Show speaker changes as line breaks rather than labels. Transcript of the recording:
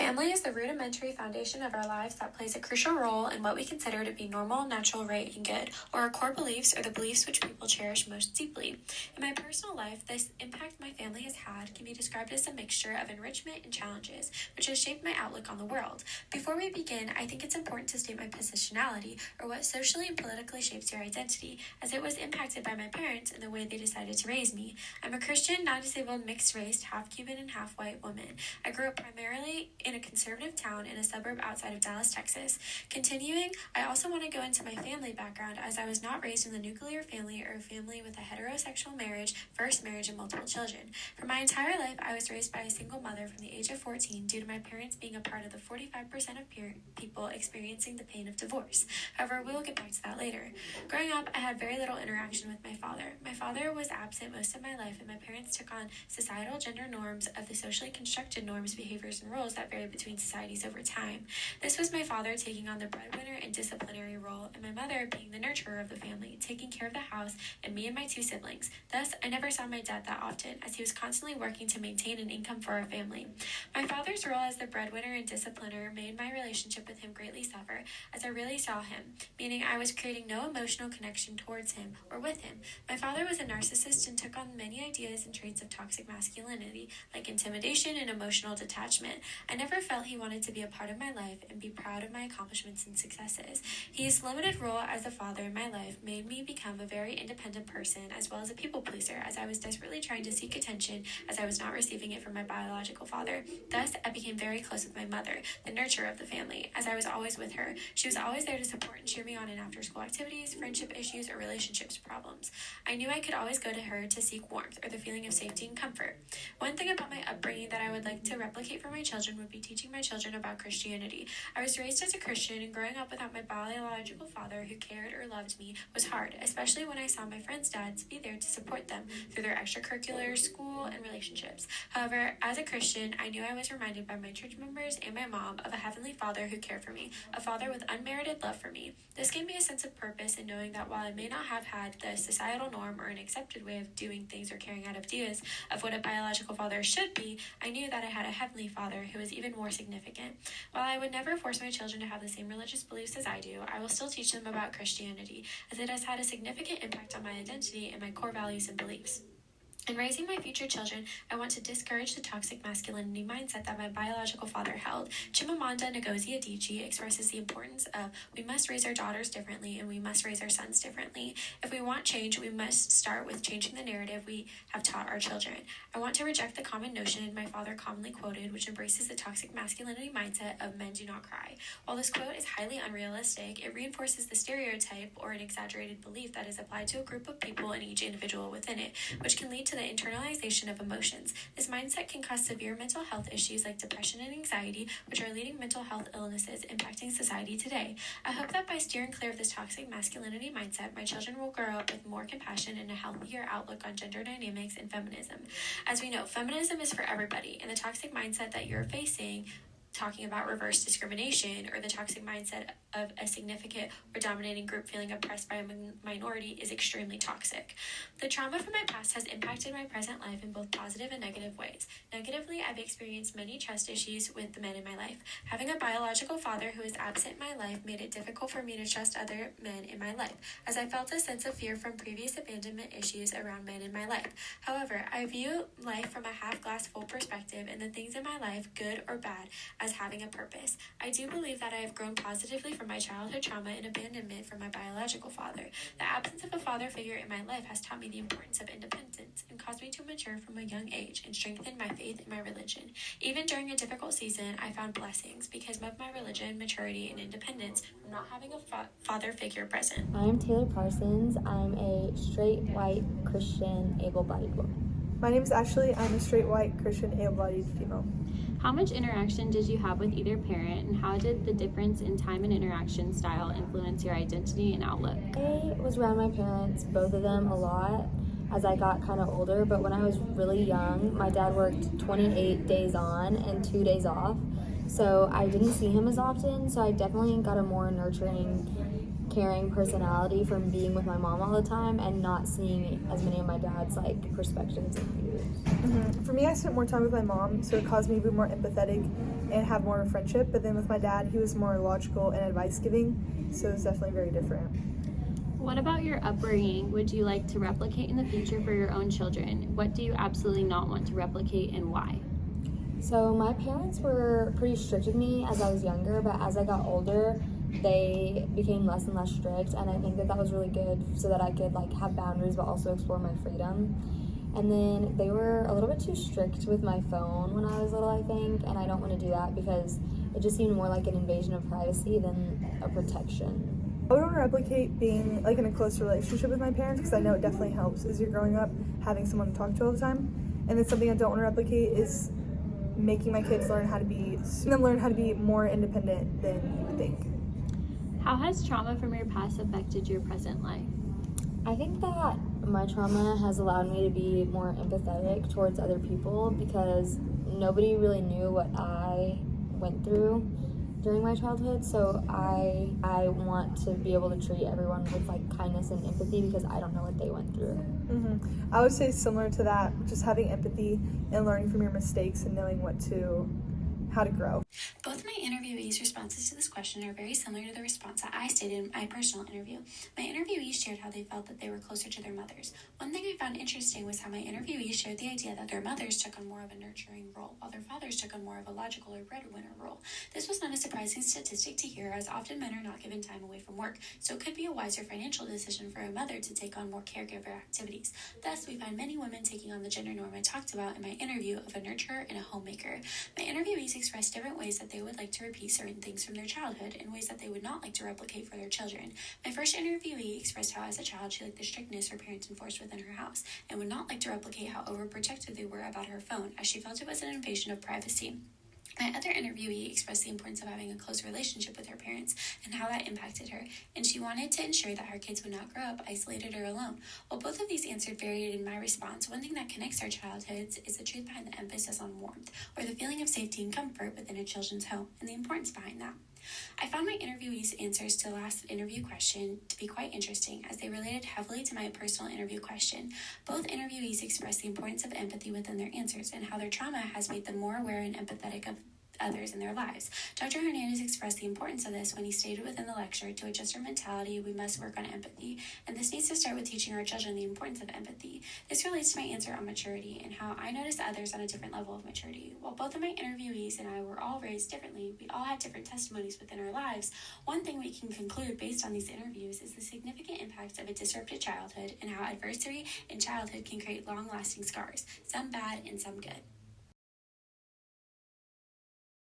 Family is the rudimentary foundation of our lives that plays a crucial role in what we consider to be normal, natural, right, and good, or our core beliefs or the beliefs which people cherish most deeply. In my personal life, this impact my family has had can be described as a mixture of enrichment and challenges, which has shaped my outlook on the world. Before we begin, I think it's important to state my positionality, or what socially and politically shapes your identity, as it was impacted by my parents and the way they decided to raise me. I'm a Christian, non-disabled, mixed-race, half-Cuban and half-white woman. I grew up primarily in a conservative town in a suburb outside of Dallas, Texas. Continuing, I also want to go into my family background, as I was not raised in the nuclear family or a family with a heterosexual marriage, first marriage, and multiple children. For my entire life, I was raised by a single mother from the age of 14 due to my parents being a part of the 45% of people experiencing the pain of divorce. However, we will get back to that later. Growing up, I had very little interaction with my father. My father was absent most of my life, and my parents took on societal gender norms of the socially constructed norms, behaviors, and roles that vary between societies over time. This was my father taking on the breadwinner and disciplinary role, and my mother being the nurturer of the family, taking care of the house and me and my two siblings. Thus, I never saw my dad that often, as he was constantly working to maintain an income for our family. My father's role as the breadwinner and discipliner made my relationship with him greatly suffer, as I really saw him, meaning I was creating no emotional connection towards him or with him. My father was a narcissist and took on many ideas and traits of toxic masculinity, like intimidation and emotional detachment. I never felt he wanted to be a part of my life and be proud of my accomplishments and successes. His limited role as a father in my life made me become a very independent person, as well as a people pleaser, as I was desperately trying to seek attention as I was not receiving it from my biological father. Thus, I became very close with my mother, the nurturer of the family, as I was always with her. She was always there to support and cheer me on in after-school activities, friendship issues, or relationships problems. I knew I could always go to her to seek warmth or the feeling of safety and comfort. One thing about my upbringing that I would like to replicate for my children would be teaching my children about Christianity. I was raised as a Christian, and growing up without my biological father who cared or loved me was hard, especially when I saw my friends' dads be there to support them through their extracurriculars, school, and relationships. However, as a Christian, I knew I was reminded by my church members and my mom of a heavenly Father who cared for me, a Father with unmerited love for me. This gave me a sense of purpose in knowing that while I may not have had the societal norm or an accepted way of doing things or carrying out ideas of what a biological father should be, I knew that I had a heavenly Father who was even more significant. While I would never force my children to have the same religious beliefs as I do, I will still teach them about Christianity, as it has had a significant impact on my identity and my core values and beliefs. In raising my future children, I want to discourage the toxic masculinity mindset that my biological father held. Chimamanda Ngozi Adichie expresses the importance of we must raise our daughters differently and we must raise our sons differently. If we want change, we must start with changing the narrative we have taught our children. I want to reject the common notion my father commonly quoted, which embraces the toxic masculinity mindset of men do not cry. While this quote is highly unrealistic, it reinforces the stereotype or an exaggerated belief that is applied to a group of people and each individual within it, which can lead to the internalization of emotions. This mindset can cause severe mental health issues like depression and anxiety, which are leading mental health illnesses impacting society today. I hope that by steering clear of this toxic masculinity mindset, my children will grow up with more compassion and a healthier outlook on gender dynamics and feminism. As we know, feminism is for everybody, and the toxic mindset that you're facing, talking about reverse discrimination or the toxic mindset of a significant or dominating group feeling oppressed by a minority is extremely toxic. The trauma from my past has impacted my present life in both positive and negative ways. Negatively, I've experienced many trust issues with the men in my life. Having a biological father who is absent in my life made it difficult for me to trust other men in my life, as I felt a sense of fear from previous abandonment issues around men in my life. However, I view life from a half-glass full perspective, and the things in my life, good or bad, as having a purpose. I do believe that I have grown positively from my childhood trauma and abandonment from my biological father. The absence of a father figure in my life has taught me the importance of independence and caused me to mature from a young age and strengthen my faith in my religion. Even during a difficult season, I found blessings because of my religion, maturity, and independence from not having a father figure present.
I'm Taylor Parsons. I'm a straight, white, Christian, able-bodied woman.
My name is Ashley. I'm a straight, white, Christian, able-bodied female.
How much interaction did you have with either parent, and how did the difference in time and interaction style influence your identity and outlook?
I was around my parents, both of them, a lot as I got kind of older, but when I was really young, my dad worked 28 days on and 2 days off, so I didn't see him as often, so I definitely got a more nurturing, caring personality from being with my mom all the time and not seeing as many of my dad's perspectives and views.
For me, I spent more time with my mom, so it caused me to be more empathetic and have more of a friendship. But then with my dad, he was more logical and advice giving, so it's definitely very different.
What about your upbringing would you like to replicate in the future for your own children? What do you absolutely not want to replicate and why?
So my parents were pretty strict with me as I was younger, but as I got older, they became less and less strict, and I think that that was really good so that I could like have boundaries but also explore my freedom. And then they were a little bit too strict with my phone when I was little, I think, and I don't want to do that because it just seemed more like an invasion of privacy than a protection.
I would want to replicate being like in a close relationship with my parents because I know it definitely helps as you're growing up, having someone to talk to all the time. And then something I don't want to replicate is making my kids learn how to be more independent than you would think.
How has trauma from your past affected your present life?
I think that my trauma has allowed me to be more empathetic towards other people because nobody really knew what I went through during my childhood, so I want to be able to treat everyone with like kindness and empathy because I don't know what they went through.
I would say similar to that, just having empathy and learning from your mistakes and knowing how to grow.
Both my interviewees' responses to this question are very similar to the response that I stated in my personal interview. My interviewees shared how they felt that they were closer to their mothers. One thing I found interesting was how my interviewees shared the idea that their mothers took on more of a nurturing role, while their fathers took on more of a logical or breadwinner role. This was not a surprising statistic to hear, as often men are not given time away from work, so it could be a wiser financial decision for a mother to take on more caregiver activities. Thus, we find many women taking on the gender norm I talked about in my interview of a nurturer and a homemaker. My interviewees expressed different ways that they would like to repeat certain things from their childhood and ways that they would not like to replicate for their children. My first interviewee expressed how as a child she liked the strictness her parents enforced within her house and would not like to replicate how overprotective they were about her phone, as she felt it was an invasion of privacy. My other interviewee expressed the importance of having a close relationship with her parents and how that impacted her, and she wanted to ensure that her kids would not grow up isolated or alone. While both of these answered varied in my response, one thing that connects our childhoods is the truth behind the emphasis on warmth, or the feeling of safety and comfort within a children's home, and the importance behind that. I found my interviewees' answers to the last interview question to be quite interesting, as they related heavily to my personal interview question. Both interviewees expressed the importance of empathy within their answers and how their trauma has made them more aware and empathetic of others in their lives. Dr. Hernandez expressed the importance of this when he stated within the lecture, to adjust our mentality, we must work on empathy, and this needs to start with teaching our children the importance of empathy. This relates to my answer on maturity and how I notice others on a different level of maturity. While both of my interviewees and I were all raised differently, we all had different testimonies within our lives. One thing we can conclude based on these interviews is the significant impact of a disrupted childhood and how adversity in childhood can create long-lasting scars, some bad and some good.